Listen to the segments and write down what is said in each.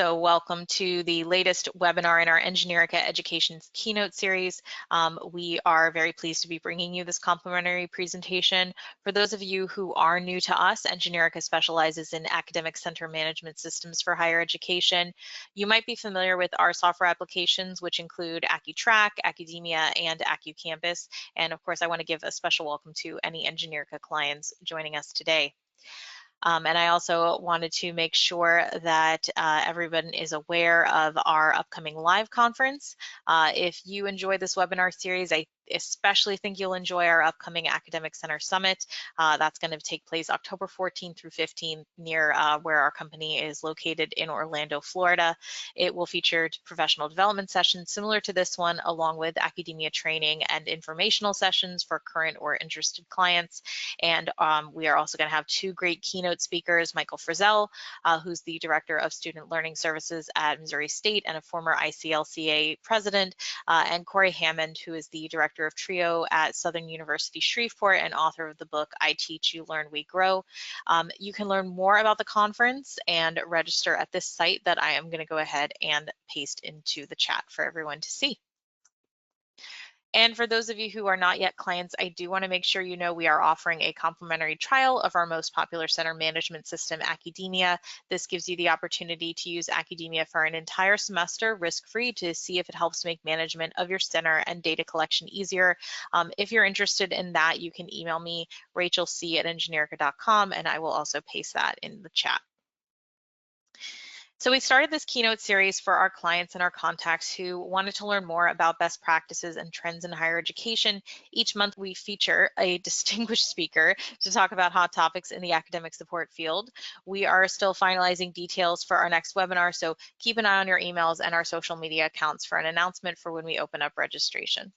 So welcome to the latest webinar in our Engineerica Education's Keynote series. We are very pleased to be bringing you this complimentary presentation. For those of you who are new to us, Engineerica specializes in academic center management systems for higher education. You might be familiar with our software applications, which include AccuTrack, Accudemia, and AccuCampus. And of course, I want to give a special welcome to any Engineerica clients joining us today. And I also wanted to make sure that everyone is aware of our upcoming live conference. If you enjoy this webinar series, I especially think you'll enjoy our upcoming Academic Center Summit. That's going to take place October 14th through 15th near where our company is located in Orlando, Florida. It will feature professional development sessions similar to this one, along with academia training and informational sessions for current or interested clients. And we are also going to have two great keynote speakers, Michael Frizzell, who's the Director of Student Learning Services at Missouri State and a former ICLCA president, and Corey Hammond, who is the Director of TRIO at Southern University Shreveport and author of the book, I Teach, You Learn, We Grow. You can learn more about the conference and register at this site that I am going to go ahead and paste into the chat for everyone to see. And for those of you who are not yet clients, I do want to make sure you know we are offering a complimentary trial of our most popular center management system, Accudemia. This gives you the opportunity to use Accudemia for an entire semester risk-free to see if it helps make management of your center and data collection easier. If you're interested in that, you can email me, rachelc@engineerica.com, and I will also paste that in the chat. So we started this keynote series for our clients and our contacts who wanted to learn more about best practices and trends in higher education. Each month we feature a distinguished speaker to talk about hot topics in the academic support field. We are still finalizing details for our next webinar, so keep an eye on your emails and our social media accounts for an announcement for when we open up registration.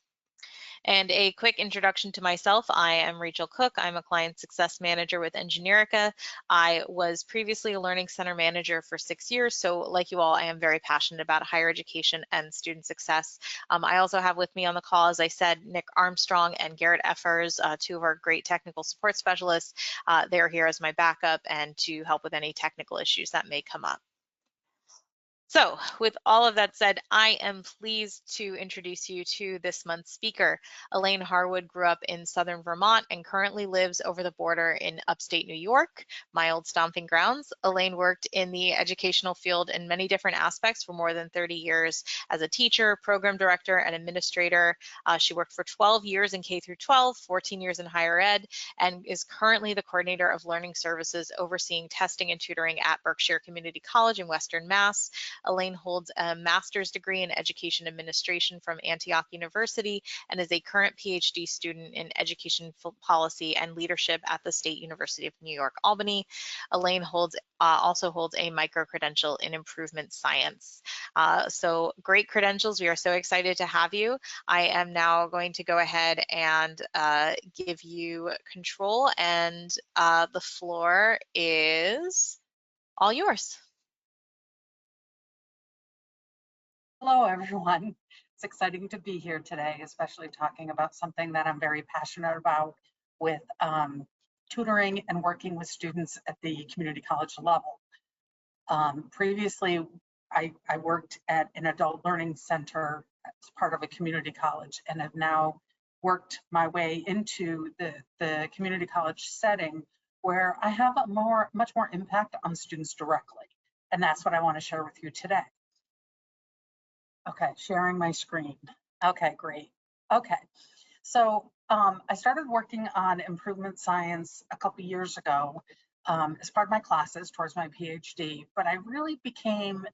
And a quick introduction to myself. I am Rachel Cook. I'm a client success manager with Engineerica. I was previously a learning center manager for 6 years. So like you all, I am very passionate about higher education and student success. I also have with me on the call, as I said, Nick Armstrong and Garrett Effers, two of our great technical support specialists. They're here as my backup and to help with any technical issues that may come up. So with all of that said, I am pleased to introduce you to this month's speaker. Elaine Harwood grew up in southern Vermont and currently lives over the border in upstate New York, my old stomping grounds. Elaine worked in the educational field in many different aspects for more than 30 years as a teacher, program director, and administrator. She worked for 12 years in K through 12, 14 years in higher ed, and is currently the coordinator of learning services overseeing testing and tutoring at Berkshire Community College in Western Mass. Elaine holds a master's degree in education administration from Antioch University and is a current PhD student in education policy and leadership at the State University of New York, Albany. Elaine also holds a micro-credential in improvement science. So great credentials. We are so excited to have you. I am now going to go ahead and give you control, and the floor is all yours. Hello, everyone. It's exciting to be here today, especially talking about something that I'm very passionate about with tutoring and working with students at the community college level. Previously, I worked at an adult learning center as part of a community college and have now worked my way into the community college setting where I have a much more impact on students directly. And that's what I want to share with you today. Okay, sharing my screen. Okay, great. Okay, so I started working on improvement science a couple years ago as part of my classes towards my PhD, but I really became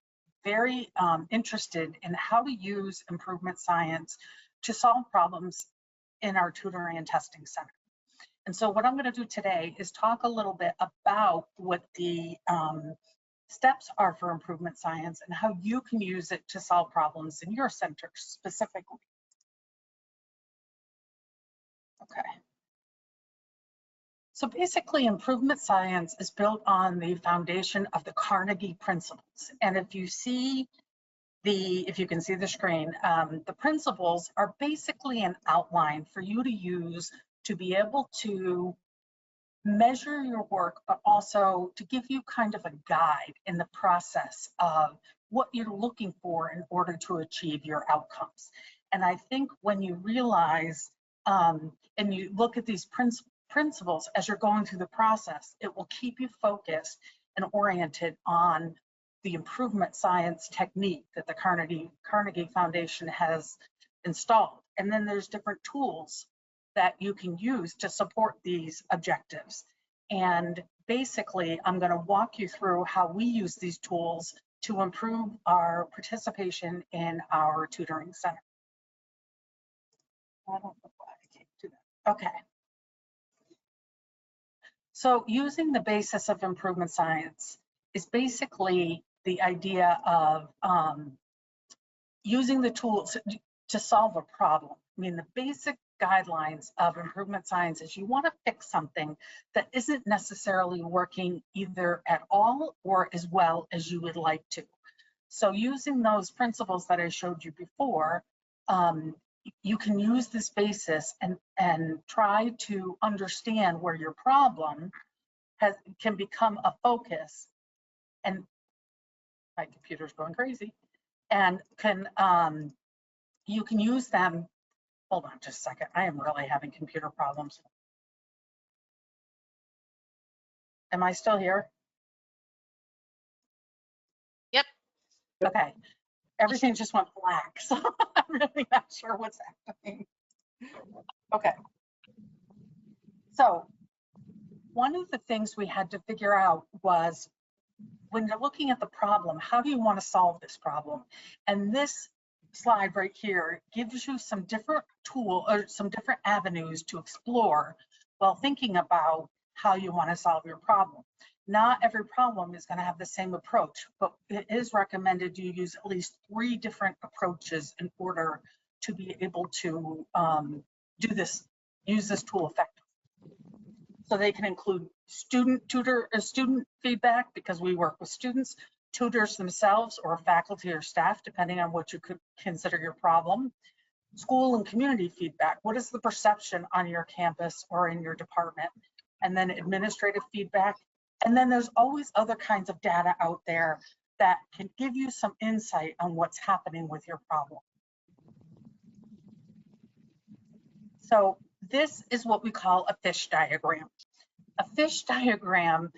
very interested in how to use improvement science to solve problems in our tutoring and testing center. And so what I'm going to do today is talk a little bit about what the steps are for improvement science and how you can use it to solve problems in your center specifically. Okay. So basically, improvement science is built on the foundation of the Carnegie principles. And if you can see the screen, the principles are basically an outline for you to use to be able to measure your work, but also to give you kind of a guide in the process of what you're looking for in order to achieve your outcomes. And I think when you realize and you look at these principles as you're going through the process, it will keep you focused and oriented on the improvement science technique that the Carnegie Foundation has installed. And then there's different tools that you can use to support these objectives. And basically, I'm going to walk you through how we use these tools to improve our participation in our tutoring center. I don't know why I can't do that. Okay. So using the basis of improvement science is basically the idea of using the tools to solve a problem. I mean, the basic guidelines of improvement science is you want to fix something that isn't necessarily working either at all or as well as you would like to. So using those principles that I showed you before, you can use this basis and try to understand where your problem can become a focus. And my computer's going crazy. And you can use them. Hold on just a second. I am really having computer problems. Am I still here? Yep. Okay. Everything just went black, so I'm really not sure what's happening. Okay. So one of the things we had to figure out was, when you're looking at the problem, how do you want to solve this problem? And this slide right here gives you some different some different avenues to explore while thinking about how you want to solve your problem. Not every problem is going to have the same approach, but it is recommended you use at least 3 different approaches in order to be able to use this tool effectively. So they can include student feedback, because we work with students, tutors themselves, or faculty or staff, depending on what you could consider your problem. School and community feedback. What is the perception on your campus or in your department? And then administrative feedback. And then there's always other kinds of data out there that can give you some insight on what's happening with your problem. So this is what we call a fish diagram. A fish diagram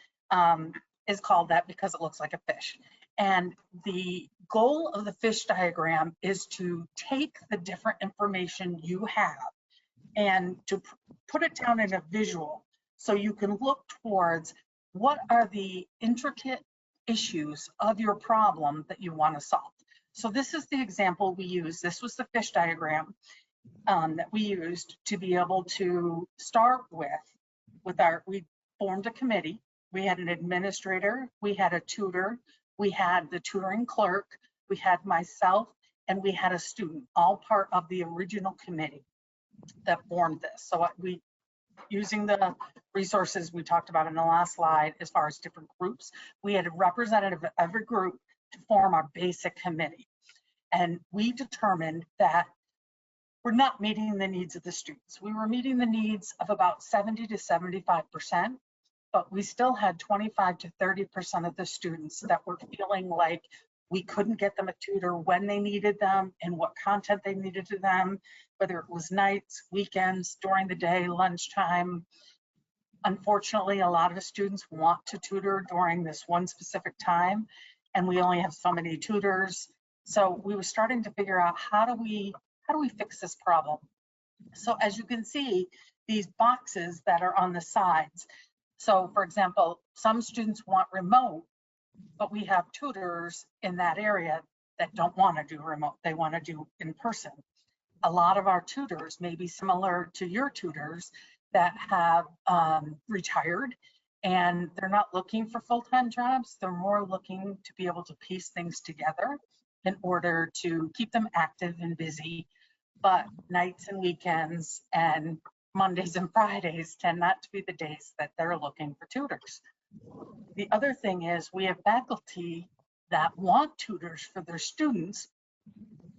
is called that because it looks like a fish. And the goal of the fish diagram is to take the different information you have and to put it down in a visual, so you can look towards what are the intricate issues of your problem that you want to solve. So this is the example we use. This was the fish diagram that we used to be able to start with we formed a committee. We had an administrator, we had a tutor, we had the tutoring clerk, we had myself, and we had a student, all part of the original committee that formed this. So using the resources we talked about in the last slide, as far as different groups, we had a representative of every group to form our basic committee. And we determined that we're not meeting the needs of the students. We were meeting the needs of about 70 to 75%, but we still had 25 to 30% of the students that were feeling like we couldn't get them a tutor when they needed them and what content they needed to them, whether it was nights, weekends, during the day, lunchtime. Unfortunately, a lot of the students want to tutor during this one specific time, and we only have so many tutors. So we were starting to figure out, how do we fix this problem? So as you can see, these boxes that are on the sides. So for example, some students want remote, but we have tutors in that area that don't want to do remote. They want to do in person. A lot of our tutors may be similar to your tutors that have retired, and they're not looking for full-time jobs. They're more looking to be able to piece things together in order to keep them active and busy. But nights and weekends and Mondays and Fridays tend not to be the days that they're looking for tutors. The other thing is, we have faculty that want tutors for their students,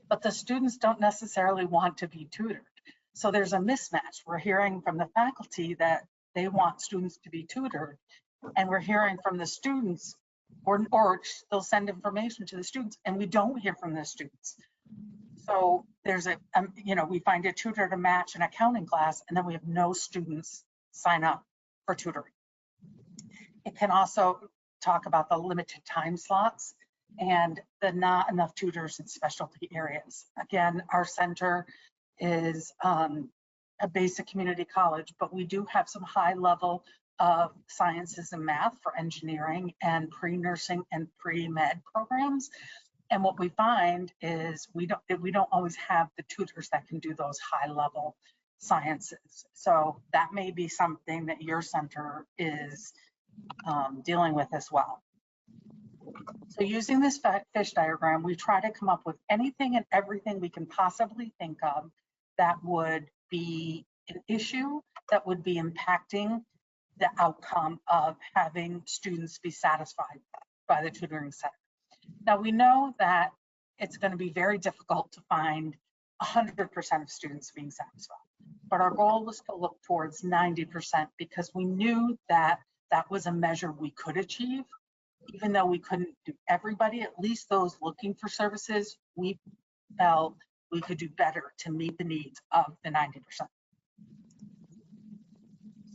but the students don't necessarily want to be tutored. So there's a mismatch. We're hearing from the faculty that they want students to be tutored, and we're hearing from the students or they'll send information to the students and we don't hear from the students. So there's a, we find a tutor to match an accounting class and then we have no students sign up for tutoring. It can also talk about the limited time slots and the not enough tutors in specialty areas. Again, our center is a basic community college, but we do have some high level of sciences and math for engineering and pre-nursing and pre-med programs. And what we find is we don't always have the tutors that can do those high level sciences. So that may be something that your center is dealing with as well. So using this fish diagram, we try to come up with anything and everything we can possibly think of that would be an issue that would be impacting the outcome of having students be satisfied by the tutoring center. Now we know that it's going to be very difficult to find 100% of students being satisfied, but our goal was to look towards 90% because we knew that that was a measure we could achieve. Even though we couldn't do everybody, at least those looking for services, we felt we could do better to meet the needs of the 90%.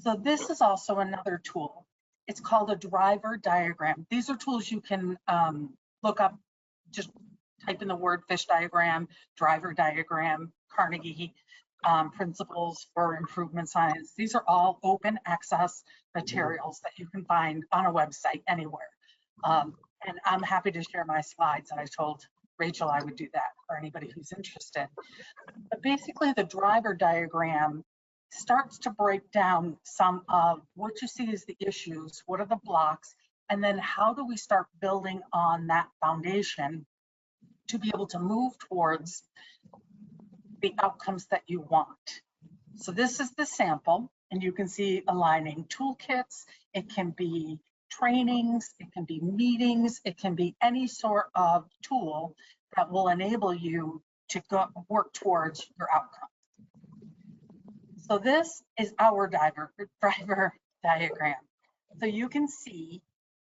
So this is also another tool. It's called a driver diagram. These are tools you can look up, just type in the word fish diagram, driver diagram, Carnegie principles for improvement science. These are all open access materials that you can find on a website anywhere. And I'm happy to share my slides, and I told Rachel I would do that for anybody who's interested. But basically the driver diagram starts to break down some of what you see as the issues, what are the blocks, and then how do we start building on that foundation to be able to move towards the outcomes that you want. So this is the sample, and you can see aligning toolkits. It can be trainings, it can be meetings, it can be any sort of tool that will enable you to work towards your outcome. So this is our driver diagram. So you can see,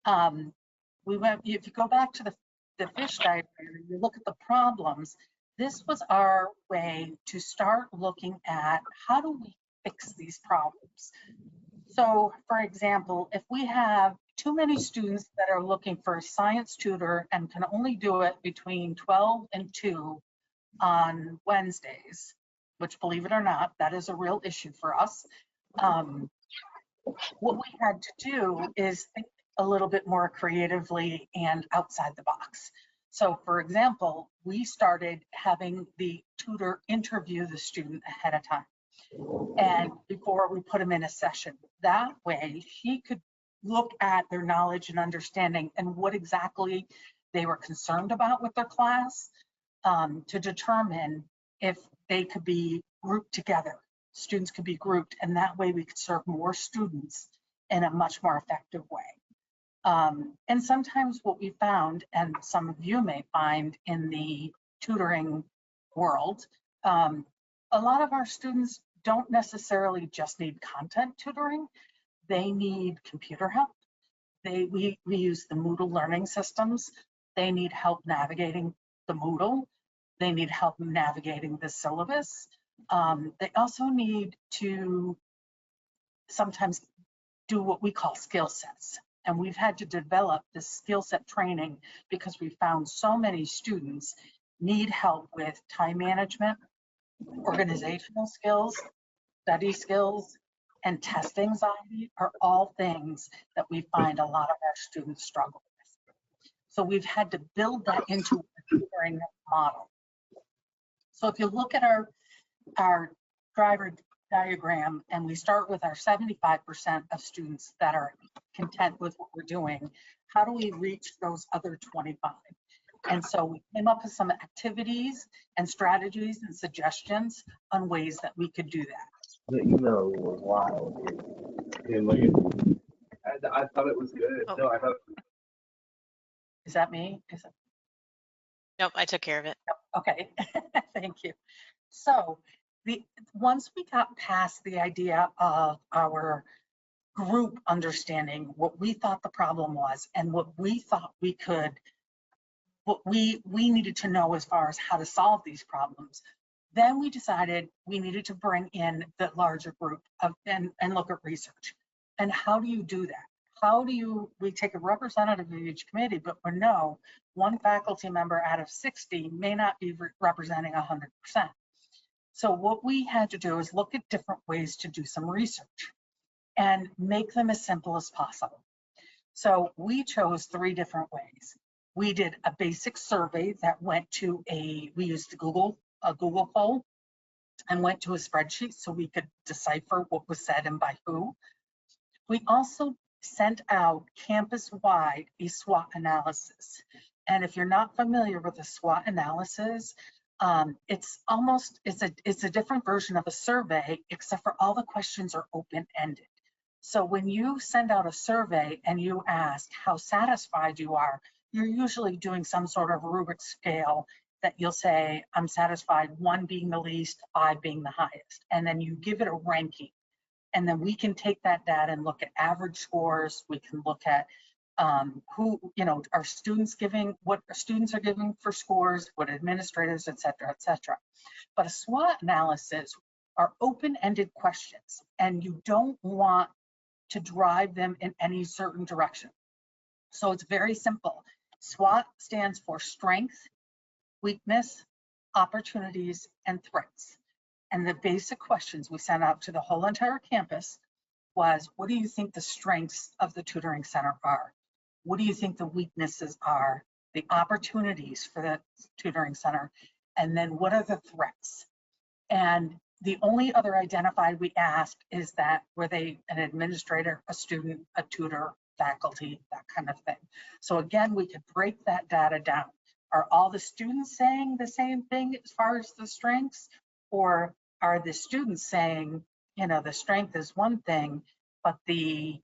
if you go back to the fish diagram and you look at the problems, this was our way to start looking at how do we fix these problems. So for example, if we have too many students that are looking for a science tutor and can only do it between 12 and 2 on Wednesdays, which believe it or not, that is a real issue for us. What we had to do is think a little bit more creatively and outside the box. So for example, we started having the tutor interview the student ahead of time and before we put them in a session. That way she could look at their knowledge and understanding and what exactly they were concerned about with their class to determine if they could be grouped together. Students could be grouped, and that way we could serve more students in a much more effective way. And sometimes what we found, and some of you may find in the tutoring world, a lot of our students don't necessarily just need content tutoring. They need computer help. We use the Moodle learning systems. They need help navigating the Moodle. They need help navigating the syllabus. They also need to sometimes do what we call skill sets. And we've had to develop this skill set training because we found so many students need help with time management, organizational skills, study skills, and test anxiety are all things that we find a lot of our students struggle with. So we've had to build that into a tutoring model. So if you look at our driver diagram and we start with our 75% of students that are content with what we're doing, how do we reach those other 25? And so we came up with some activities and strategies and suggestions on ways that we could do that. The email was wild. I thought it was good. Oh. No, I thought. Is that me? Nope, I took care of it. Okay, thank you. So once we got past the idea of our group understanding what we thought the problem was and what we thought we could, what we needed to know as far as how to solve these problems. Then we decided we needed to bring in the larger group of and look at research. And how do you do that? How do you, we take a representative of each committee, but we know one faculty member out of 60 may not be representing 100%. So what we had to do is look at different ways to do some research and make them as simple as possible. So we chose 3 different ways. We did a basic survey that went to we used a Google poll and went to a spreadsheet so we could decipher what was said and by who. We also sent out campus-wide a SWOT analysis. And if you're not familiar with a SWOT analysis, it's a different version of a survey, except for all the questions are open-ended. So when you send out a survey and you ask how satisfied you are, you're usually doing some sort of rubric scale that you'll say, I'm satisfied, 1 being the least, 5 being the highest. And then you give it a ranking. And then we can take that data and look at average scores. We can look at who, are students giving, what students are giving for scores, what administrators, et cetera, et cetera. But a SWOT analysis are open-ended questions, and you don't want to drive them in any certain direction. So it's very simple. SWOT stands for strength, weakness, opportunities, and threats. And the basic questions we sent out to the whole entire campus was, what do you think the strengths of the tutoring center are? What do you think the weaknesses are? The opportunities for the tutoring center? And then what are the threats? And the only other identified we asked is that, were they an administrator, a student, a tutor, faculty, that kind of thing. So again, we could break that data down. Are all the students saying the same thing as far as the strengths? Or are the students saying, the strength is one thing, but the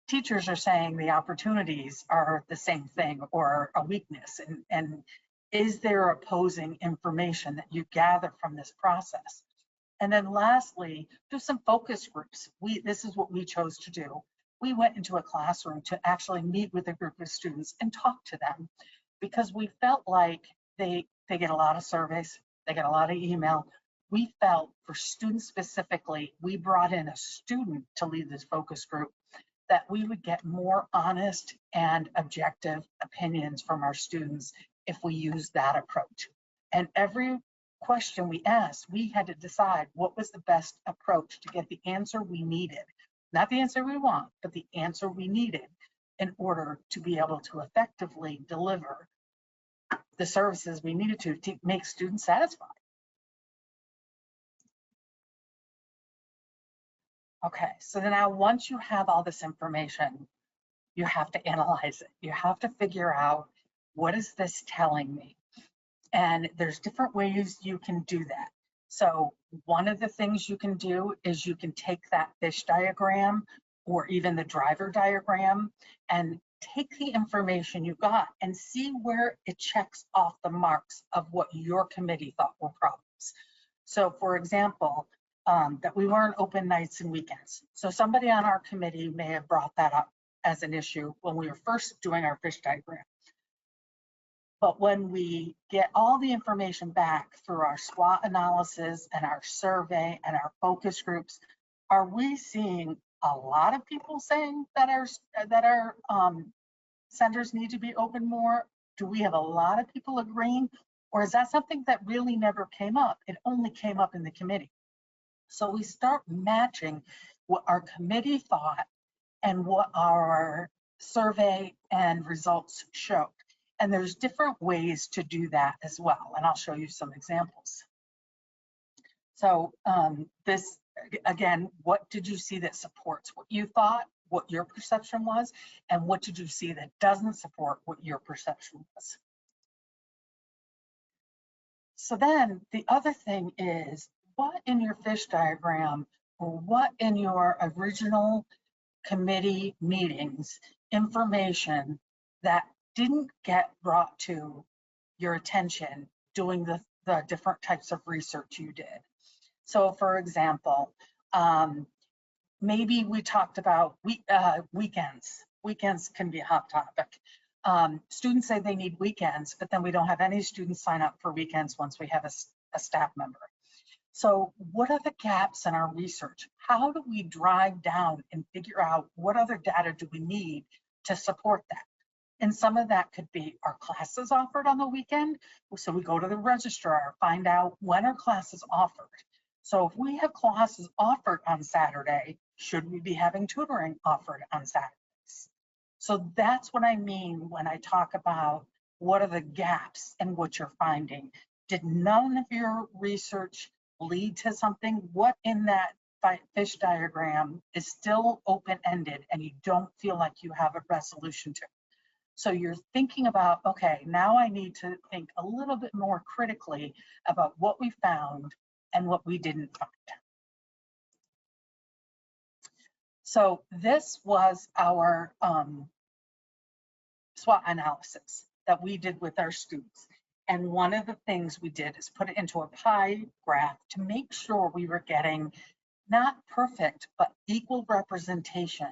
teachers are saying the opportunities are the same thing or a weakness? And is there opposing information that you gather from this process? And then lastly, do some focus groups. This is what we chose to do. We went into a classroom to actually meet with a group of students and talk to them, because we felt like they get a lot of surveys, they get a lot of email. We felt for students specifically, we brought in a student to lead this focus group, that we would get more honest and objective opinions from our students if we used that approach. And every question we asked, we had to decide what was the best approach to get the answer we needed. Not the answer we want, but the answer we needed in order to be able to effectively deliver the services we needed to make students satisfied. Okay, so now once you have all this information, you have to analyze it. You have to figure out, what is this telling me? And there's different ways you can do that. So one of the things you can do is you can take that fish diagram or even the driver diagram and take the information you got and see where it checks off the marks of what your committee thought were problems. So for example, that we weren't open nights and weekends. So somebody on our committee may have brought that up as an issue when we were first doing our fish diagram. But when we get all the information back through our SWOT analysis and our survey and our focus groups, are we seeing a lot of people saying that our centers need to be open more? Do we have a lot of people agreeing? Or is that something that really never came up? It only came up in the committee. So we start matching what our committee thought and what our survey and results showed. And there's different ways to do that as well. And I'll show you some examples. So this, again, what did you see that supports what you thought, what your perception was, and what did you see that doesn't support what your perception was? So then the other thing is, what in your fish diagram or what in your original committee meetings information that didn't get brought to your attention doing the different types of research you did? So for example, maybe we talked about weekends. Weekends can be a hot topic. Students say they need weekends, but then we don't have any students sign up for weekends once we have a staff member. So what are the gaps in our research? How do we drive down and figure out what other data do we need to support that? And some of that could be, are classes offered on the weekend? So we go to the registrar, find out when are classes offered. So if we have classes offered on Saturday, should we be having tutoring offered on Saturdays? So that's what I mean when I talk about what are the gaps in what you're finding. Did none of your research lead to something? What in that fish diagram is still open-ended and you don't feel like you have a resolution to? So you're thinking about, okay, now I need to think a little bit more critically about what we found and what we didn't find. So this was our SWOT analysis that we did with our students. And one of the things we did is put it into a pie graph to make sure we were getting not perfect, but equal representation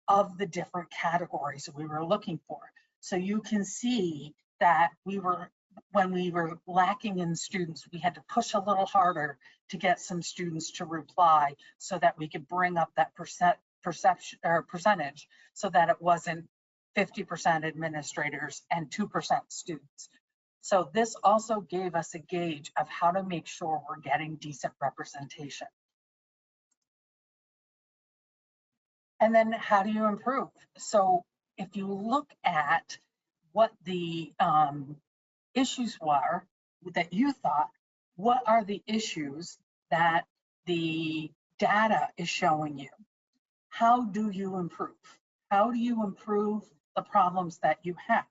of the different categories that we were looking for. So you can see that when we were lacking in students, we had to push a little harder to get some students to reply so that we could bring up that percentage so that it wasn't 50% administrators and 2% students. So this also gave us a gauge of how to make sure we're getting decent representation. And then how do you improve? So if you look at what the issues were that you thought, what are the issues that the data is showing you? How do you improve? How do you improve the problems that you have?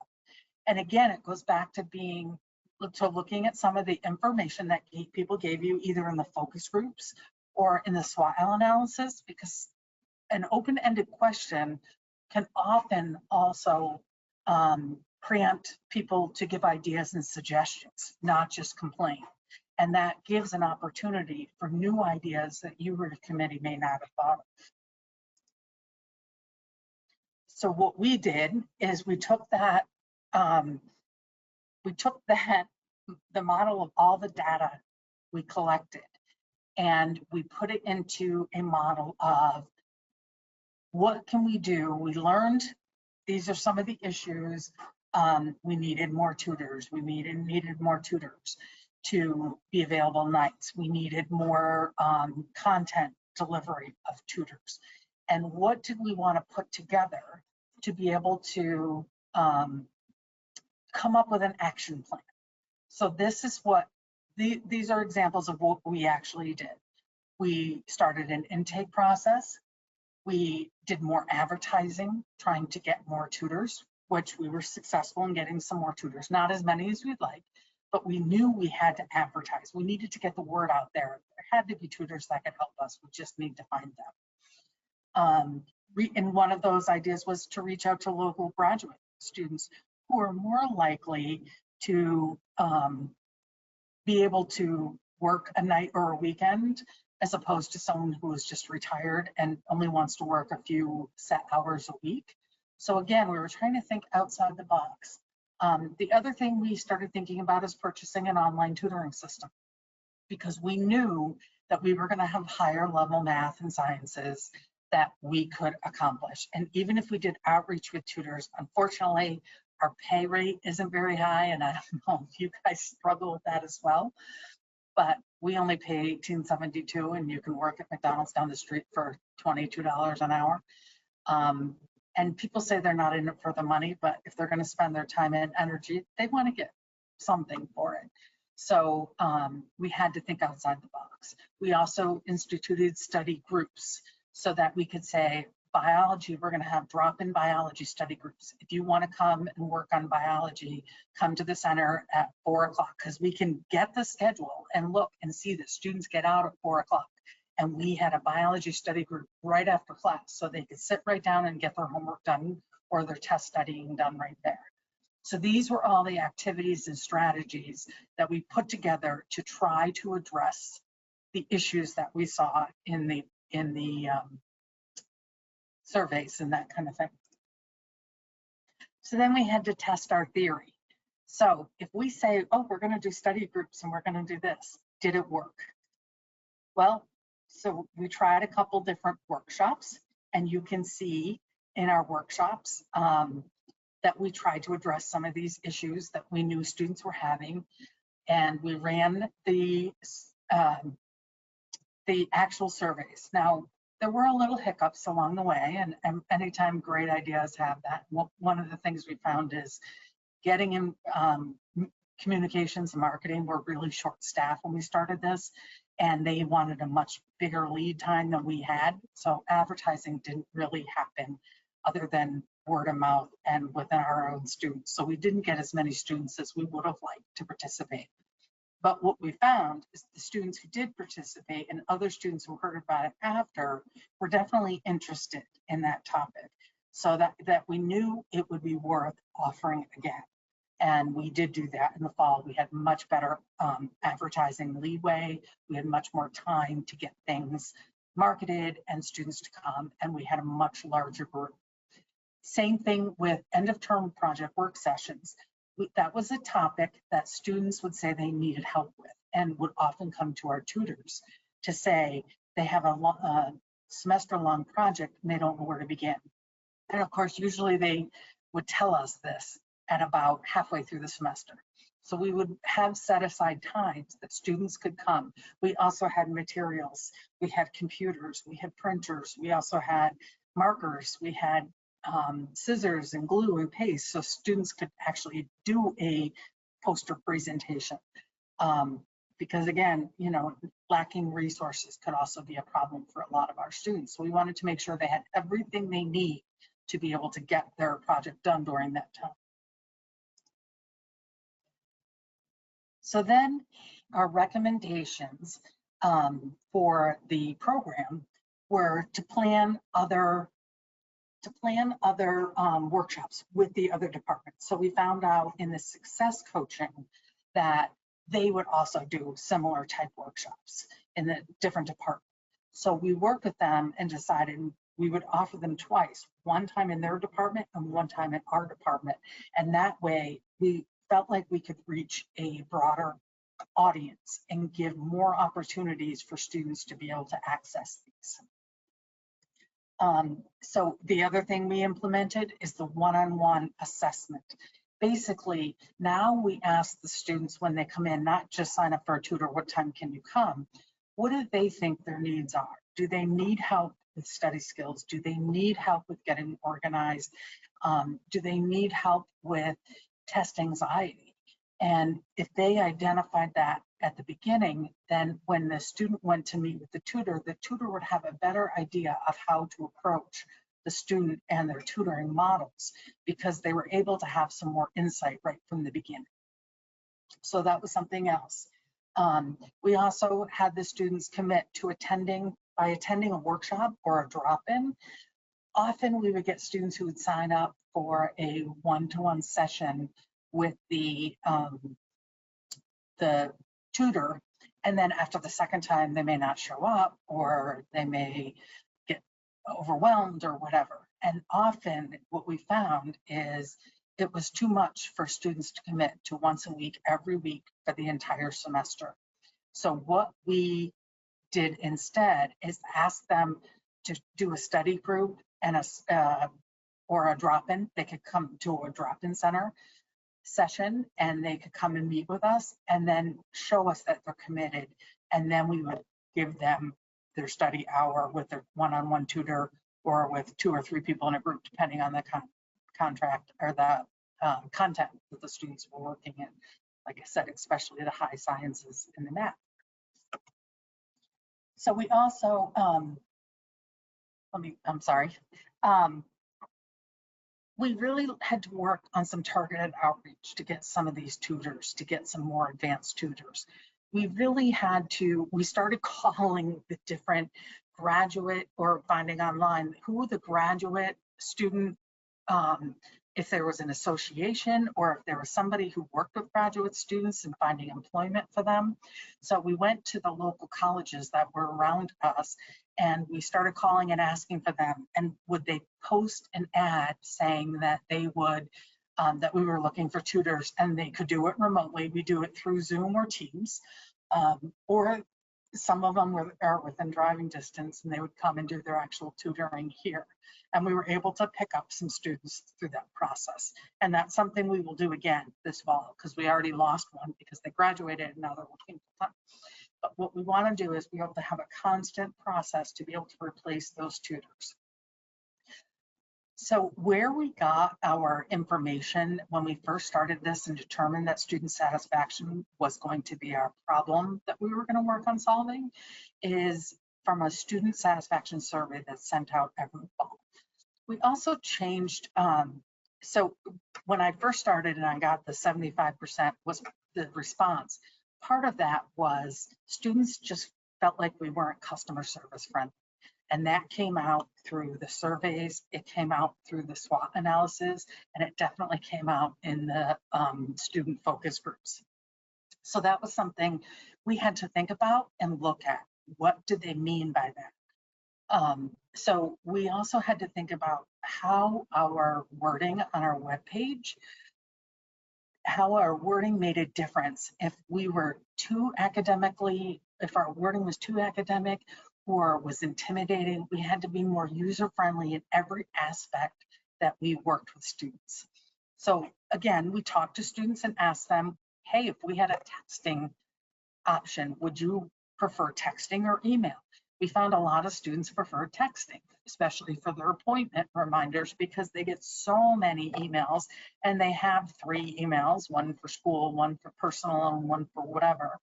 And again, it goes back to looking at some of the information that people gave you either in the focus groups or in the SWOT analysis, because an open-ended question can often also preempt people to give ideas and suggestions, not just complain. And that gives an opportunity for new ideas that you or the committee may not have thought of. So what we did is we took the model of all the data we collected and we put it into a model of what can we do? We learned these are some of the issues. We needed more tutors. We needed more tutors to be available nights. We needed more content delivery of tutors. And what did we want to put together to be able to come up with an action plan? So this is what, these are examples of what we actually did. We started an intake process. We did more advertising, trying to get more tutors, which we were successful in getting some more tutors. Not as many as we'd like, but we knew we had to advertise. We needed to get the word out there. There had to be tutors that could help us. We just need to find them. And one of those ideas was to reach out to local graduate students who are more likely to be able to work a night or a weekend, as opposed to someone who is just retired and only wants to work a few set hours a week. So again, we were trying to think outside the box. The other thing we started thinking about is purchasing an online tutoring system, because we knew that we were going to have higher level math and sciences that we could accomplish. And even if we did outreach with tutors, unfortunately, our pay rate isn't very high, and I don't know if you guys struggle with that as well. But we only pay $18.72, and you can work at McDonald's down the street for $22 an hour. And people say they're not in it for the money, but if they're going to spend their time and energy, they want to get something for it. So we had to think outside the box. We also instituted study groups so that we could say, biology, we're going to have drop-in biology study groups. If you want to come and work on biology, come to the center at 4 o'clock, because we can get the schedule and look and see that students get out at 4 o'clock. And we had a biology study group right after class, so they could sit right down and get their homework done or their test studying done right there. So these were all the activities and strategies that we put together to try to address the issues that we saw in the surveys and that kind of thing. So then we had to test our theory. So if we say, oh, we're going to do study groups and we're going to do this, did it work? Well, so we tried a couple different workshops, and you can see in our workshops that we tried to address some of these issues that we knew students were having, and we ran the actual surveys. Now, there were a little hiccups along the way, and anytime great ideas have that. One of the things we found is getting in communications and marketing were really short staffed when we started this, and they wanted a much bigger lead time than we had. So advertising didn't really happen other than word of mouth and within our own students. So we didn't get as many students as we would have liked to participate. But what we found is the students who did participate and other students who heard about it after were definitely interested in that topic. So that we knew it would be worth offering again. And we did do that in the fall. We had much better advertising leeway. We had much more time to get things marketed and students to come, and we had a much larger group. Same thing with end of term project work sessions. That was a topic that students would say they needed help with and would often come to our tutors to say they have a semester-long project and they don't know where to begin. And of course, usually they would tell us this at about halfway through the semester. So we would have set aside times that students could come. We also had materials, we had computers, we had printers, we also had markers, we had scissors and glue and paste, so students could actually do a poster presentation. Because again, you know, lacking resources could also be a problem for a lot of our students. So we wanted to make sure they had everything they need to be able to get their project done during that time. So then our recommendations for the program were to plan other workshops with the other departments. So we found out in the success coaching that they would also do similar type workshops in the different departments. So we worked with them and decided we would offer them twice, one time in their department and one time in our department. And that way we felt like we could reach a broader audience and give more opportunities for students to be able to access these. So the other thing we implemented is the one-on-one assessment. Basically, now we ask the students when they come in, not just sign up for a tutor, what time can you come? What do they think their needs are? Do they need help with study skills? Do they need help with getting organized? Do they need help with test anxiety? And if they identified that at the beginning, then when the student went to meet with the tutor would have a better idea of how to approach the student and their tutoring models, because they were able to have some more insight right from the beginning. So that was something else. We also had the students commit to attending a workshop or a drop-in. Often we would get students who would sign up for a one-to-one session with the tutor, and then after the second time they may not show up, or they may get overwhelmed or whatever. And often what we found is it was too much for students to commit to once a week, every week for the entire semester. So what we did instead is ask them to do a study group and or a drop-in. They could come to a drop-in center session and they could come and meet with us and then show us that they're committed, and then we would give them their study hour with their one-on-one tutor or with 2 or 3 people in a group, depending on the contract or the content that the students were working in. Like I said, especially the high sciences and the math. So we also, we really had to work on some targeted outreach to get some of these tutors, to get some more advanced tutors. We really had to, we started calling the different graduate, or finding online who the graduate student if there was an association or if there was somebody who worked with graduate students and finding employment for them. So we went to the local colleges that were around us and we started calling and asking for them, and would they post an ad saying that they would, that we were looking for tutors and they could do it remotely. We do it through Zoom or Teams, or some of them are within driving distance and they would come and do their actual tutoring here. And we were able to pick up some students through that process. And that's something we will do again this fall, because we already lost one because they graduated and now they're looking for time. But what we want to do is be able to have a constant process to be able to replace those tutors. So where we got our information when we first started this and determined that student satisfaction was going to be our problem that we were going to work on solving is from a student satisfaction survey that's sent out every fall. We also changed, so when I first started and I got the 75% was the response, part of that was students just felt like we weren't customer service friendly. And that came out through the surveys, it came out through the SWOT analysis, and it definitely came out in the student focus groups. So that was something we had to think about and look at. What do they mean by that? So we also had to think about how our wording on our webpage, how our wording made a difference. If we were too academically, if our wording was too academic or was intimidating, we had to be more user-friendly in every aspect that we worked with students. So again, we talked to students and asked them, hey, if we had a texting option, would you prefer texting or email? We found a lot of students prefer texting, especially for their appointment reminders, because they get so many emails and they have 3 emails, one for school, one for personal, and one for whatever.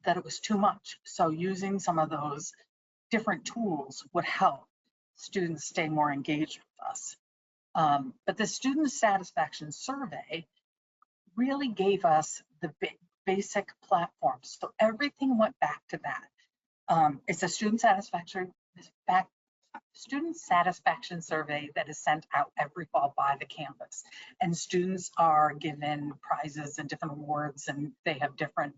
That it was too much. So using some of those different tools would help students stay more engaged with us. But the student satisfaction survey really gave us the basic platforms. So everything went back to that. It's a student satisfaction survey that is sent out every fall by the campus, and students are given prizes and different awards, and they have different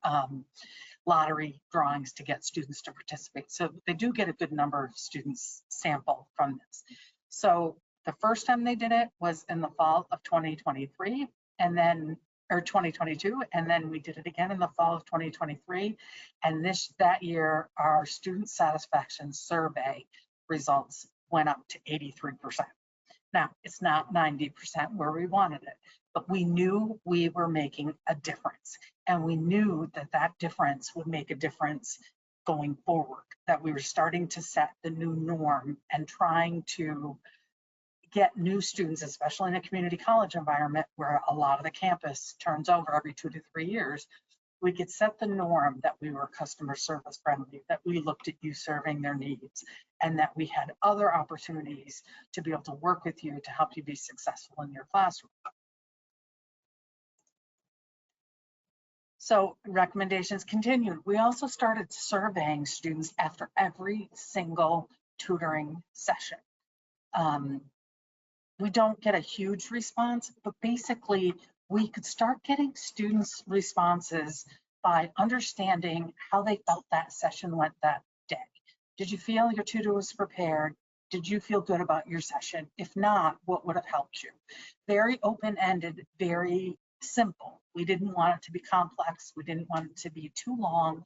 lottery drawings to get students to participate. So they do get a good number of students sample from this. So the first time they did it was in the fall of 2023, and then, or 2022, and then we did it again in the fall of 2023. And that year, our student satisfaction survey results went up to 83%. Now, it's not 90% where we wanted it, but we knew we were making a difference. And we knew that that difference would make a difference going forward, that we were starting to set the new norm and trying to get new students, especially in a community college environment where a lot of the campus turns over every 2 to 3 years. We could set the norm that we were customer service friendly, that we looked at you serving their needs, and that we had other opportunities to be able to work with you to help you be successful in your classroom. So recommendations continued. We also started surveying students after every single tutoring session. We don't get a huge response, but basically we could start getting students' responses by understanding how they felt that session went that day. Did you feel your tutor was prepared? Did you feel good about your session? If not, what would have helped you? Very open-ended, very simple. We didn't want it to be complex. We didn't want it to be too long,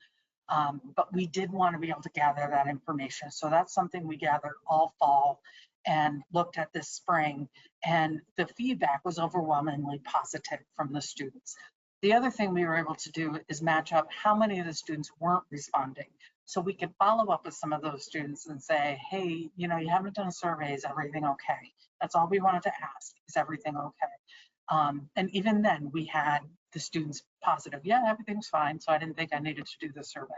but we did want to be able to gather that information. So that's something we gathered all fall and looked at this spring, and the feedback was overwhelmingly positive from the students. The other thing we were able to do is match up how many of the students weren't responding. So we could follow up with some of those students and say, hey, you know, you haven't done a survey, is everything okay? That's all we wanted to ask, is everything okay? And even then we had the students positive, yeah, everything's fine. So I didn't think I needed to do the survey,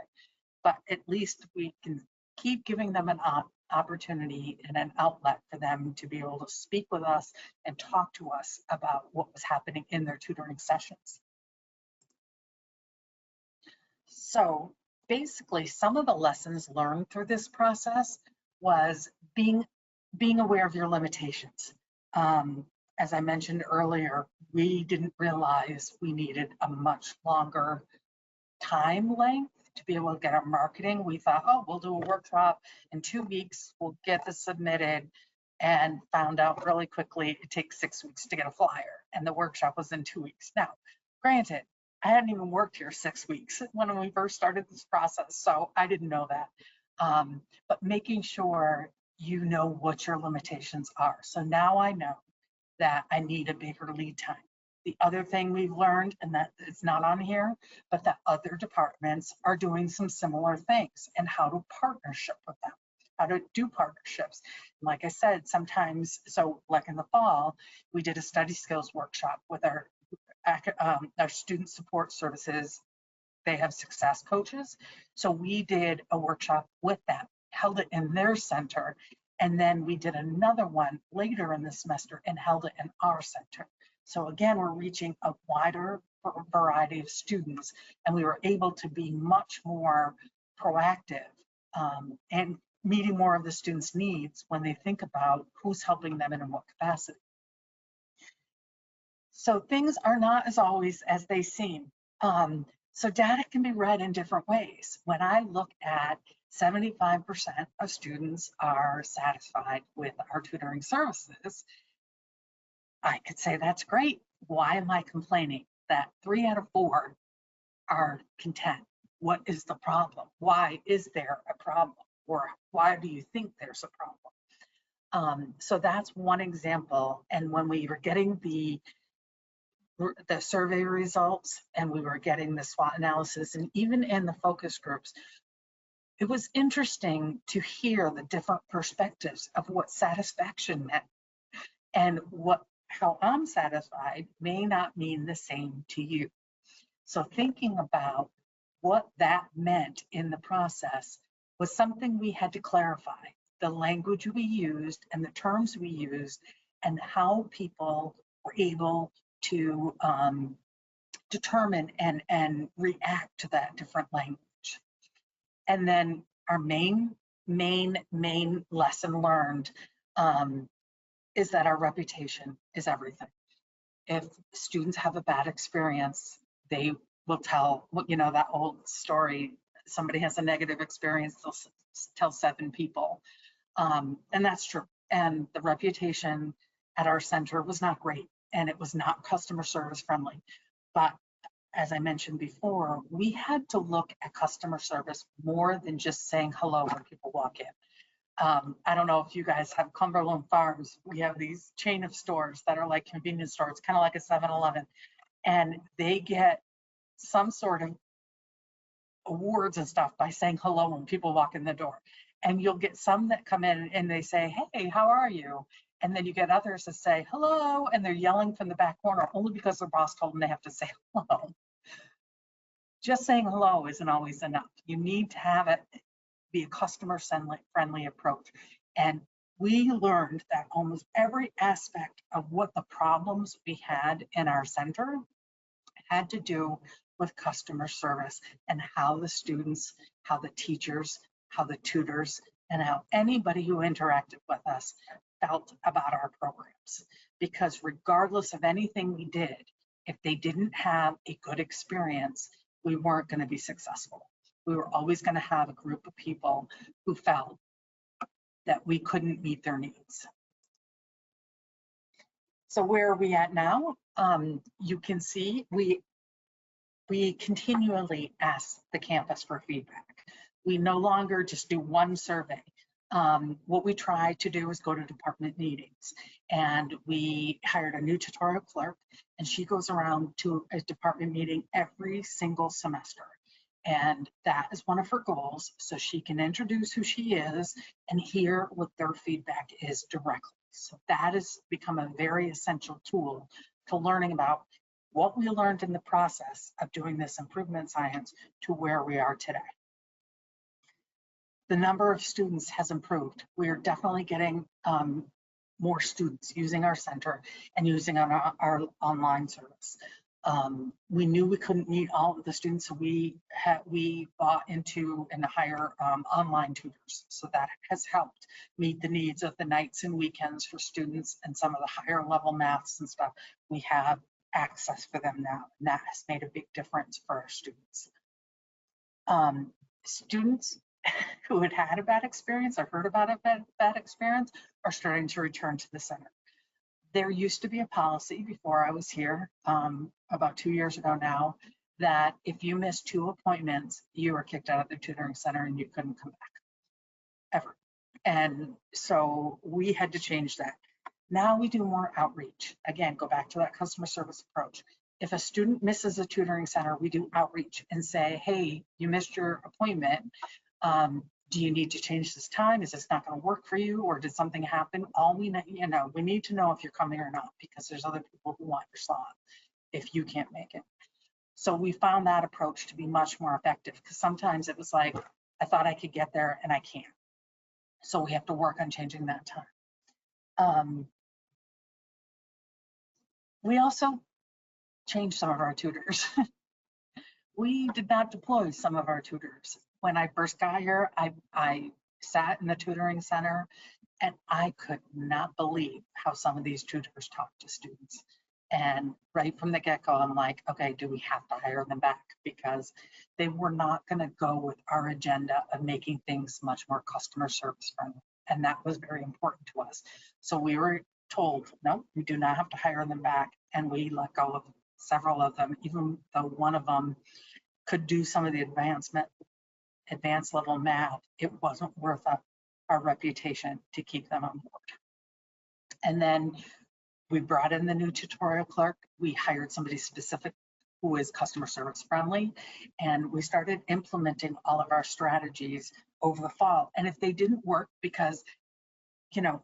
but at least we can keep giving them an opportunity and an outlet for them to be able to speak with us and talk to us about what was happening in their tutoring sessions. So basically, some of the lessons learned through this process was being aware of your limitations. as I mentioned earlier, we didn't realize we needed a much longer time length to be able to get our marketing. We thought, oh, we'll do a workshop in 2 weeks, we'll get this submitted, and found out really quickly it takes 6 weeks to get a flyer, and the workshop was in 2 weeks. Now, granted, I hadn't even worked here 6 weeks when we first started this process, so I didn't know that. But making sure you know what your limitations are. So now I know that I need a bigger lead time. The other thing we've learned, and that it's not on here, but that other departments are doing some similar things, and how to partnership with them, how to do partnerships. Like I said, sometimes, so like in the fall, we did a study skills workshop with our student support services. They have success coaches. So we did a workshop with them, held it in their center, and then we did another one later in the semester and held it in our center. So again, we're reaching a wider variety of students, and we were able to be much more proactive and meeting more of the students' needs when they think about who's helping them and in what capacity. So things are not as always as they seem. So data can be read in different ways. When I look at 75% of students are satisfied with our tutoring services, I could say that's great. Why am I complaining that 3 out of 4 are content? What is the problem? Why is there a problem? Or why do you think there's a problem? So that's one example. And when we were getting the survey results and we were getting the SWOT analysis, and even in the focus groups, it was interesting to hear the different perspectives of what satisfaction meant, and how I'm satisfied may not mean the same to you. So thinking about what that meant in the process was something we had to clarify. The language we used and the terms we used, and how people were able to determine and react to that different language. And then our main lesson learned is that our reputation is everything. If students have a bad experience, they will tell, you know, that old story, somebody has a negative experience, they'll tell 7 people. And that's true. And the reputation at our center was not great, and it was not customer service friendly. But as I mentioned before, we had to look at customer service more than just saying hello when people walk in. I don't know if you guys have Cumberland Farms. We have these chain of stores that are like convenience stores, kind of like a 7-Eleven, and they get some sort of awards and stuff by saying hello when people walk in the door. And you'll get some that come in and they say, hey, how are you? And then you get others that say hello, and they're yelling from the back corner only because their boss told them they have to say hello. Just saying hello isn't always enough. You need to have it be a customer friendly approach. And we learned that almost every aspect of what the problems we had in our center had to do with customer service, and how the students, how the teachers, how the tutors, and how anybody who interacted with us felt about our programs. Because regardless of anything we did, if they didn't have a good experience, we weren't going to be successful. We were always going to have a group of people who felt that we couldn't meet their needs. So where are we at now? You can see we continually ask the campus for feedback. We no longer just do one survey. What we try to do is go to department meetings, and we hired a new tutorial clerk, and she goes around to a department meeting every single semester. And that is one of her goals, so she can introduce who she is and hear what their feedback is directly. So that has become a very essential tool to learning about what we learned in the process of doing this improvement science to where we are today. The number of students has improved. We are definitely getting more students using our center and using our online service. We knew we couldn't meet all of the students, so we bought into and hire online tutors. So that has helped meet the needs of the nights and weekends for students, and some of the higher level maths and stuff. We have access for them now, and that has made a big difference for our students. Students who had a bad experience or heard about a bad experience are starting to return to the center. There used to be a policy before I was here, about 2 years ago now, that if you missed 2 appointments, you were kicked out of the tutoring center and you couldn't come back, ever. And so we had to change that. Now we do more outreach. Again, go back to that customer service approach. If a student misses a tutoring center, we do outreach and say, hey, you missed your appointment. Do you need to change this time? Is this not going to work for you, or did something happen? All we know, we need to know if you're coming or not, because there's other people who want your slot if you can't make it. So we found that approach to be much more effective, because sometimes it was like, I thought I could get there and I can't. So we have to work on changing that time. We also changed some of our tutors. We did not deploy some of our tutors. When I first got here, I sat in the tutoring center and I could not believe how some of these tutors talk to students. And right from the get-go, I'm like, okay, do we have to hire them back? Because they were not going to go with our agenda of making things much more customer service friendly. And that was very important to us. So we were told, no, we do not have to hire them back. And we let go of several of them, even though one of them could do some of the advanced level math. It wasn't worth our reputation to keep them on board. And then we brought in the new tutorial clerk. We hired somebody specific who is customer service friendly, and we started implementing all of our strategies over the fall. And if they didn't work, because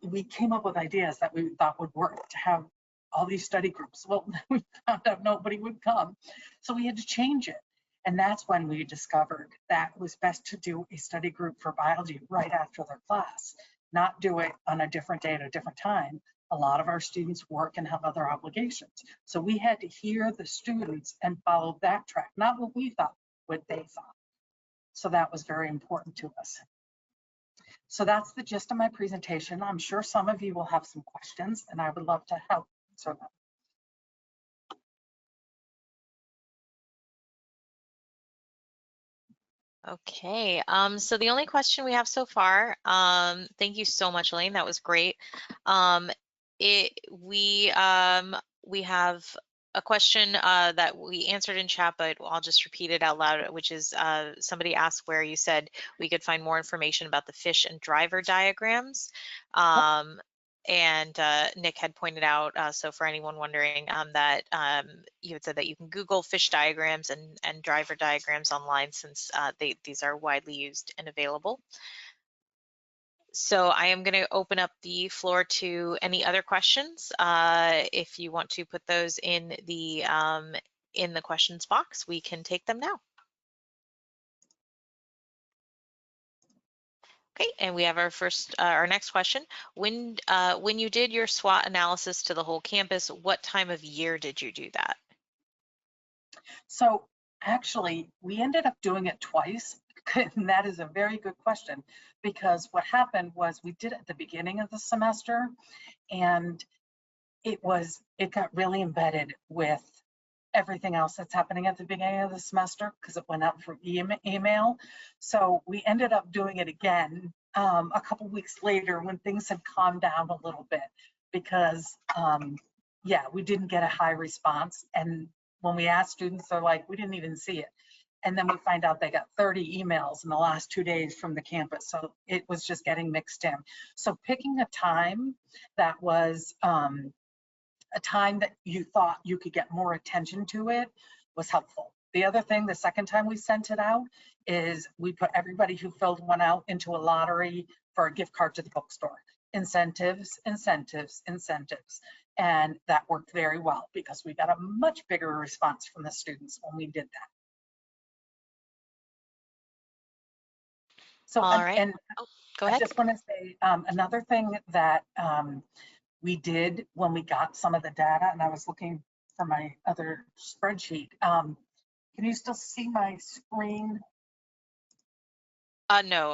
we came up with ideas that we thought would work to have all these study groups. Well, we found out nobody would come, so we had to change it. And that's when we discovered that it was best to do a study group for biology right after their class, not do it on a different day at a different time. A lot of our students work and have other obligations. So we had to hear the students and follow that track, not what we thought, what they thought. So that was very important to us. So that's the gist of my presentation. I'm sure some of you will have some questions, and I would love to help answer them. Okay, so the only question we have so far, thank you so much, Elaine, that was great. We have a question that we answered in chat, but I'll just repeat it out loud, which is somebody asked where you said we could find more information about the fish and driver diagrams. And Nick had pointed out, so for anyone wondering, that you had said that you can Google fish diagrams and driver diagrams online, since these are widely used and available. So I am going to open up the floor to any other questions. If you want to put those in the questions box, we can take them now. Okay, and we have our next question. When you did your SWOT analysis to the whole campus, what time of year did you do that? So actually, we ended up doing it twice, and that is a very good question, because what happened was we did it at the beginning of the semester, and it got really embedded with everything else that's happening at the beginning of the semester, because it went out through email. So we ended up doing it again a couple weeks later when things had calmed down a little bit, because yeah, we didn't get a high response. And when we asked students, they're like, we didn't even see it. And then we find out they got 30 emails in the last 2 days from the campus. So it was just getting mixed in. So picking a time that was a time that you thought you could get more attention to it was helpful. The other thing, the second time we sent it out, is we put everybody who filled one out into a lottery for a gift card to the bookstore. Incentives, incentives, incentives. And that worked very well, because we got a much bigger response from the students when we did that. So, all right. And go ahead. I just want to say another thing that we did when we got some of the data, and I was looking for my other spreadsheet. Can you still see my screen? No,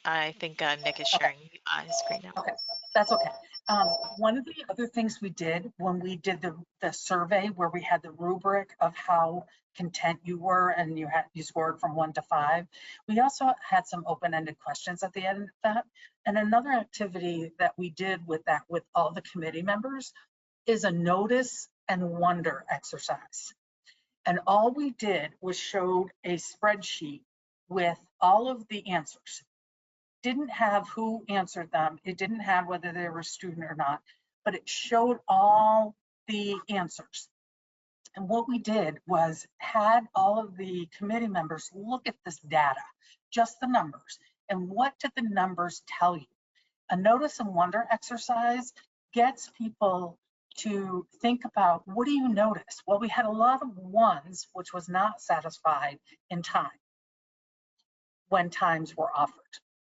I think Nick is sharing his screen now. Okay, that's okay. One of the other things we did when we did the survey where we had the rubric of how content you were and you scored from 1 to 5, we also had some open-ended questions at the end of that. And another activity that we did with that with all the committee members is a notice and wonder exercise. And all we did was showed a spreadsheet with all of the answers. Didn't have who answered them. It didn't have whether they were a student or not, but it showed all the answers. And what we did was had all of the committee members look at this data, just the numbers, and what did the numbers tell you? A notice and wonder exercise gets people to think about, what do you notice? Well, we had a lot of ones, which was not satisfied in time when times were offered.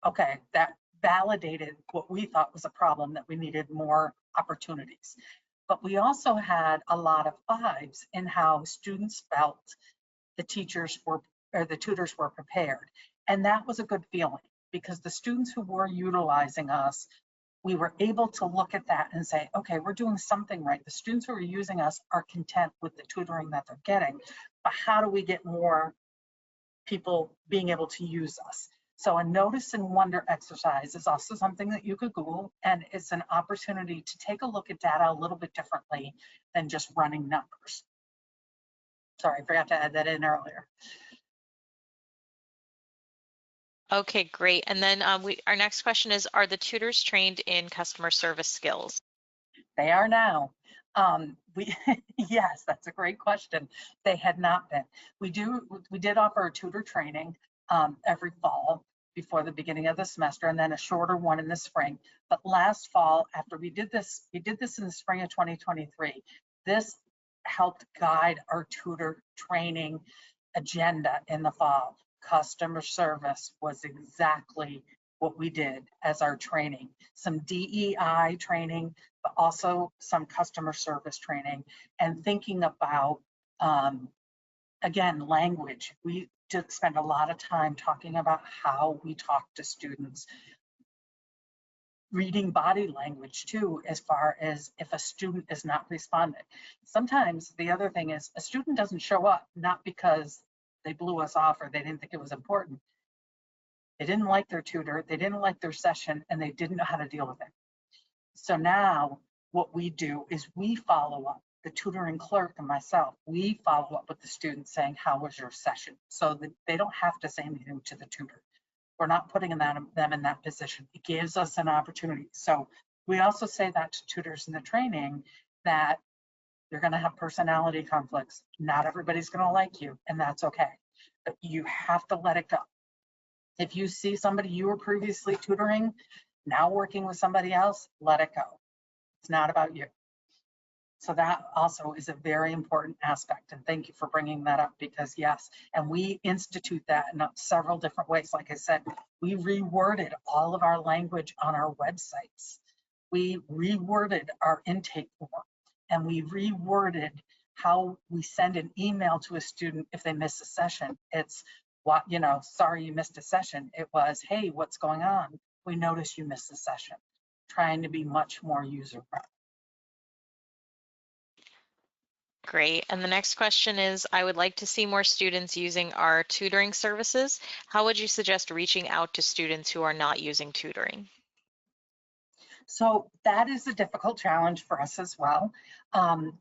Okay, that validated what we thought was a problem, that we needed more opportunities. But we also had a lot of 5s in how students felt the teachers were, or the tutors were prepared. And that was a good feeling because the students who were utilizing us, we were able to look at that and say, okay, we're doing something right. The students who are using us are content with the tutoring that they're getting, but how do we get more people being able to use us? So a notice and wonder exercise is also something that you could Google, and it's an opportunity to take a look at data a little bit differently than just running numbers. Sorry, I forgot to add that in earlier. Okay, great. And then our next question is, are the tutors trained in customer service skills? They are now. Yes, that's a great question. They had not been. We did offer a tutor training every fall before the beginning of the semester, and then a shorter one in the spring. But last fall, after we did this in the spring of 2023. This helped guide our tutor training agenda in the fall. Customer service was exactly what we did as our training. Some DEI training, but also some customer service training, and thinking about, again, language. We did spend a lot of time talking about how we talk to students. Reading body language too, as far as if a student is not responding. Sometimes the other thing is a student doesn't show up, not because they blew us off or they didn't think it was important. They didn't like their tutor, they didn't like their session, and they didn't know how to deal with it. So now what we do is we follow up, the tutoring clerk and myself, we follow up with the students saying, how was your session? So that they don't have to say anything to the tutor. We're not putting them in that position. It gives us an opportunity. So we also say that to tutors in the training, that you're going to have personality conflicts. Not everybody's going to like you, and that's okay. But you have to let it go. If you see somebody you were previously tutoring, now working with somebody else, let it go. It's not about you. So that also is a very important aspect. And thank you for bringing that up, because yes, and we institute that in several different ways. Like I said, we reworded all of our language on our websites. We reworded our intake form, and we reworded how we send an email to a student if they miss a session. It's what, you know, sorry you missed a session. It was, hey, what's going on? We noticed you missed a session. Trying to be much more user-friendly. Great. And the next question is, I would like to see more students using our tutoring services. How would you suggest reaching out to students who are not using tutoring? So that is a difficult challenge for us as well.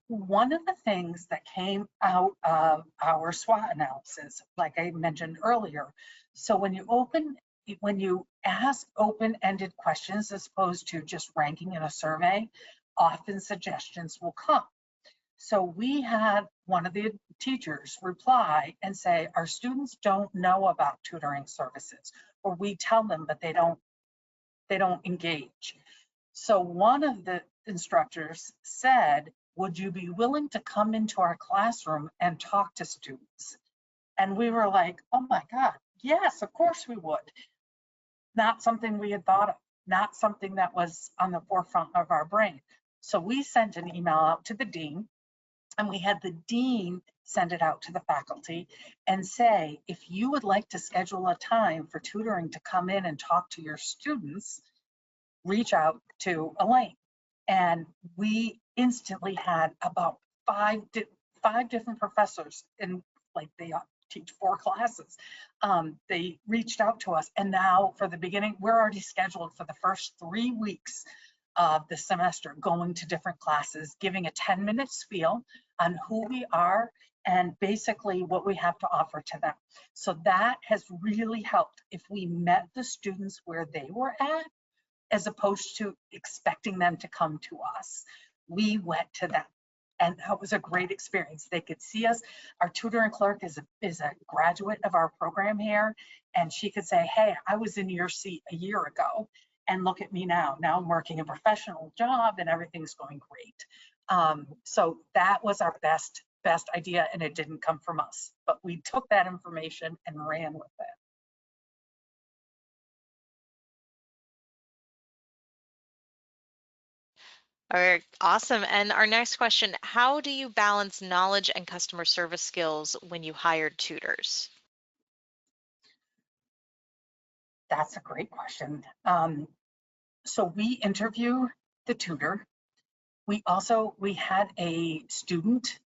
One of the things that came out of our SWOT analysis, like I mentioned earlier, so when you ask open-ended questions as opposed to just ranking in a survey, often suggestions will come. So we had one of the teachers reply and say, our students don't know about tutoring services, or we tell them, but they don't engage. So one of the instructors said, would you be willing to come into our classroom and talk to students? And we were like, oh my God, yes, of course we would. Not something we had thought of, not something that was on the forefront of our brain. So we sent an email out to the dean And we had the dean send it out to the faculty and say, if you would like to schedule a time for tutoring to come in and talk to your students, reach out to Elaine. And we instantly had about five different professors, and like they teach 4 classes. They reached out to us, and now for the beginning, we're already scheduled for the first 3 weeks of the semester, going to different classes, giving a 10-minute spiel on who we are and basically what we have to offer to them. So that has really helped. If we met the students where they were at, as opposed to expecting them to come to us, we went to them. And that was a great experience. They could see us. Our tutoring clerk is a graduate of our program here, and she could say, hey, I was in your seat a year ago, and look at me now. Now I'm working a professional job and everything's going great. So that was our best idea, and it didn't come from us, but we took that information and ran with it. All right, awesome. And our next question, how do you balance knowledge and customer service skills when you hired tutors? That's a great question. So we interview the tutor. We had a student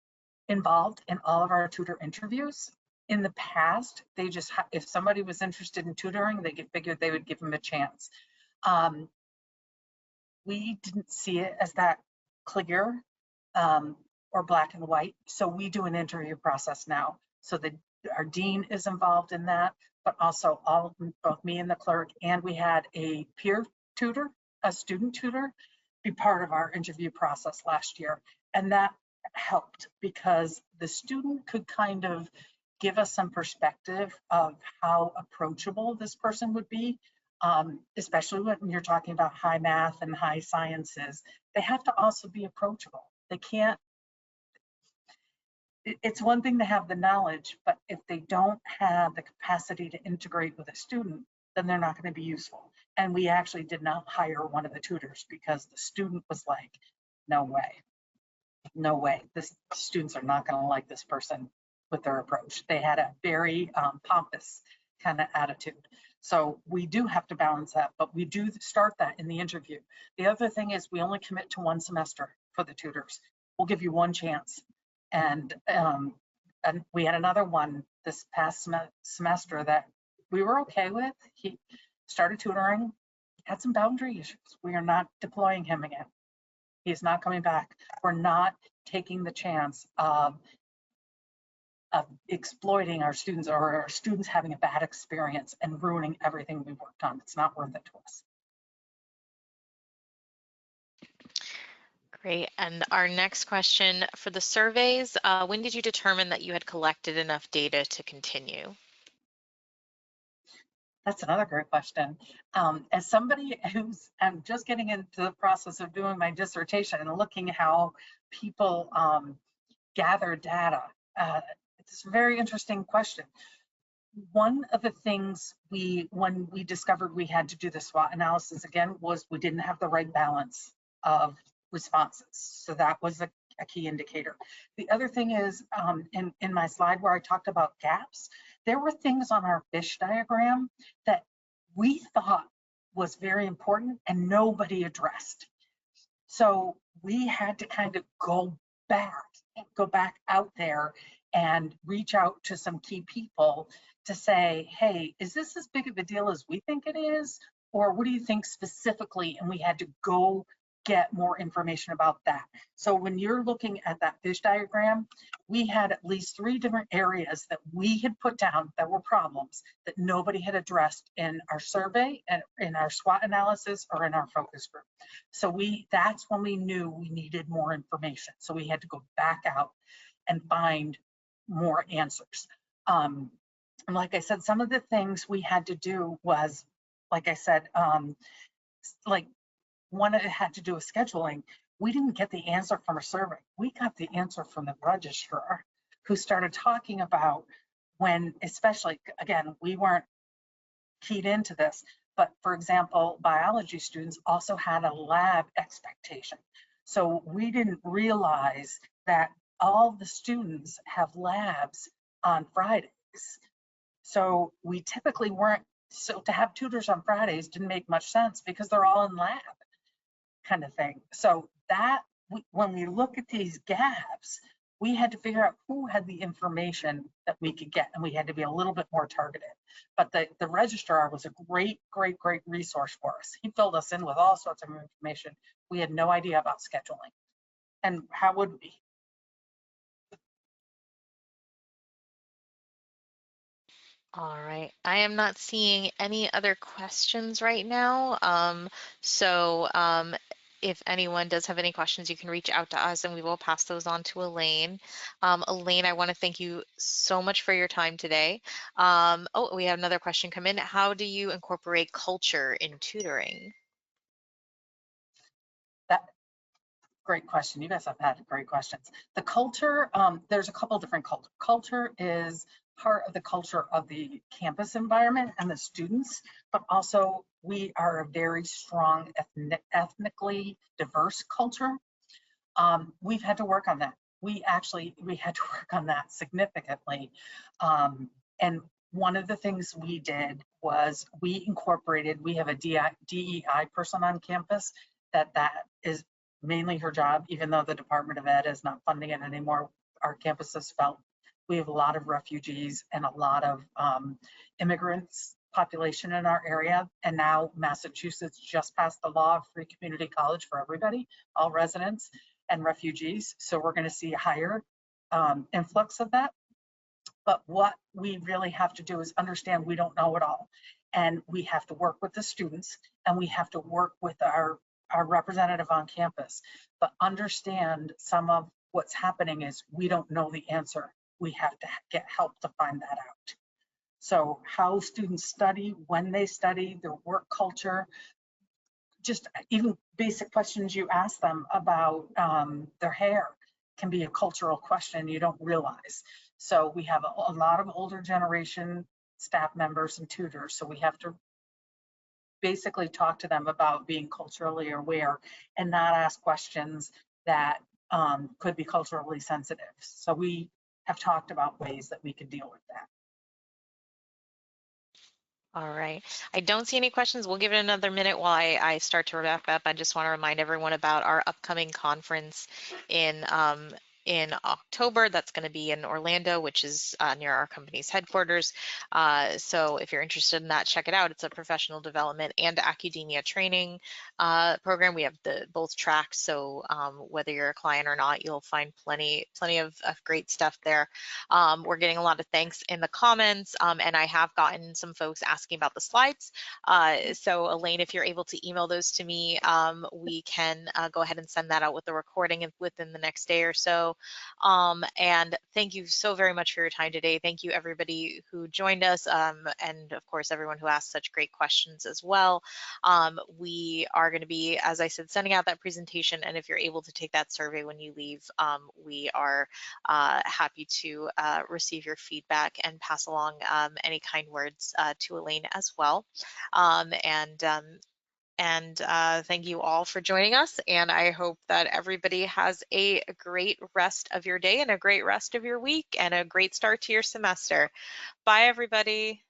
involved in all of our tutor interviews. In the past, they just, if somebody was interested in tutoring, they figured they would give them a chance. We didn't see it as that clear or black and white. So we do an interview process now. So our dean is involved in that, but also both me and the clerk, and we had a peer tutor, a student tutor, be part of our interview process last year. And that helped because the student could kind of give us some perspective of how approachable this person would be. Especially when you're talking about high math and high sciences, they have to also be approachable. They can't, it's one thing to have the knowledge, but if they don't have the capacity to integrate with a student, then they're not going to be useful. And we actually did not hire one of the tutors because the student was like, no way, the students are not going to like this person with their approach. They had a very pompous kind of attitude. So we do have to balance that, but we do start that in the interview. The other thing is we only commit to 1 semester for the tutors. We'll give you 1 chance. And we had another one this past semester that we were okay with. He started tutoring, had some boundary issues. We are not deploying him again. He is not coming back. We're not taking the chance of exploiting our students or our students having a bad experience and ruining everything we worked on. It's not worth it to us. Great. And our next question, for the surveys, when did you determine that you had collected enough data to continue? That's another great question. As somebody who's, I'm just getting into the process of doing my dissertation and looking how people gather data, it's a very interesting question. One of the things when we discovered we had to do the SWOT analysis again was we didn't have the right balance of responses. So that was a key indicator. The other thing is in my slide where I talked about gaps, there were things on our fish diagram that we thought was very important and nobody addressed. So we had to kind of go back out there and reach out to some key people to say, hey, is this as big of a deal as we think it is? Or what do you think specifically? And we had to go get more information about that. So when you're looking at that fish diagram, we had at least 3 different areas that we had put down that were problems that nobody had addressed in our survey and in our SWOT analysis or in our focus group. So that's when we knew we needed more information. So we had to go back out and find more answers. And like I said, some of the things we had to do was, like I said, like one it had to do with scheduling. We didn't get the answer from a survey. We got the answer from the registrar, who started talking about when, especially, again, we weren't keyed into this, but for example, biology students also had a lab expectation. So we didn't realize that all the students have labs on Fridays. So we typically weren't, so to have tutors on Fridays didn't make much sense because they're all in lab kind of thing. So that, when we look at these gaps, we had to figure out who had the information that we could get, and we had to be a little bit more targeted. But the registrar was a great resource for us. He filled us in with all sorts of information. We had no idea about scheduling. And how would we? All right, I am not seeing any other questions right now. If anyone does have any questions, you can reach out to us and we will pass those on to Elaine. Elaine, I want to thank you so much for your time today. Oh, we have another question come in. How do you incorporate culture in tutoring? Great question. You guys have had great questions. The culture, there's a couple different culture. Culture is part of the culture of the campus environment and the students, but also we are a very strong ethnically diverse culture. We've had to work on that. We had to work on that significantly. And one of the things we did was we have a DEI person on campus that is mainly her job, even though the Department of Ed is not funding it anymore. Our campuses felt we have a lot of refugees and a lot of immigrants population in our area. And now Massachusetts just passed the law of free community college for everybody, all residents and refugees. So we're going to see a higher influx of that. But what we really have to do is understand we don't know it all. And we have to work with the students and we have to work with our representative on campus, but understand some of what's happening is we don't know the answer. We have to get help to find that out. So how students study, when they study, their work culture, just even basic questions you ask them about their hair can be a cultural question you don't realize. So we have a lot of older generation staff members and tutors, so we have to basically talk to them about being culturally aware and not ask questions that could be culturally sensitive. So we have talked about ways that we could deal with that. All right, I don't see any questions. We'll give it another minute while I start to wrap up. I just want to remind everyone about our upcoming conference in October. That's going to be in Orlando, which is near our company's headquarters. So if you're interested in that, check it out. It's a professional development and Accudemia training program. We have both tracks, so whether you're a client or not, you'll find plenty of great stuff there. We're getting a lot of thanks in the comments, and I have gotten some folks asking about the slides. So Elaine, if you're able to email those to me, we can go ahead and send that out with the recording within the next day or so. And thank you so very much for your time today. Thank you everybody who joined us, and of course everyone who asked such great questions as well. We are going to be, as I said, sending out that presentation, and if you're able to take that survey when you leave, we are happy to receive your feedback and pass along any kind words to Elaine as well. Thank you all for joining us, and I hope that everybody has a great rest of your day and a great rest of your week and a great start to your semester. Bye, everybody.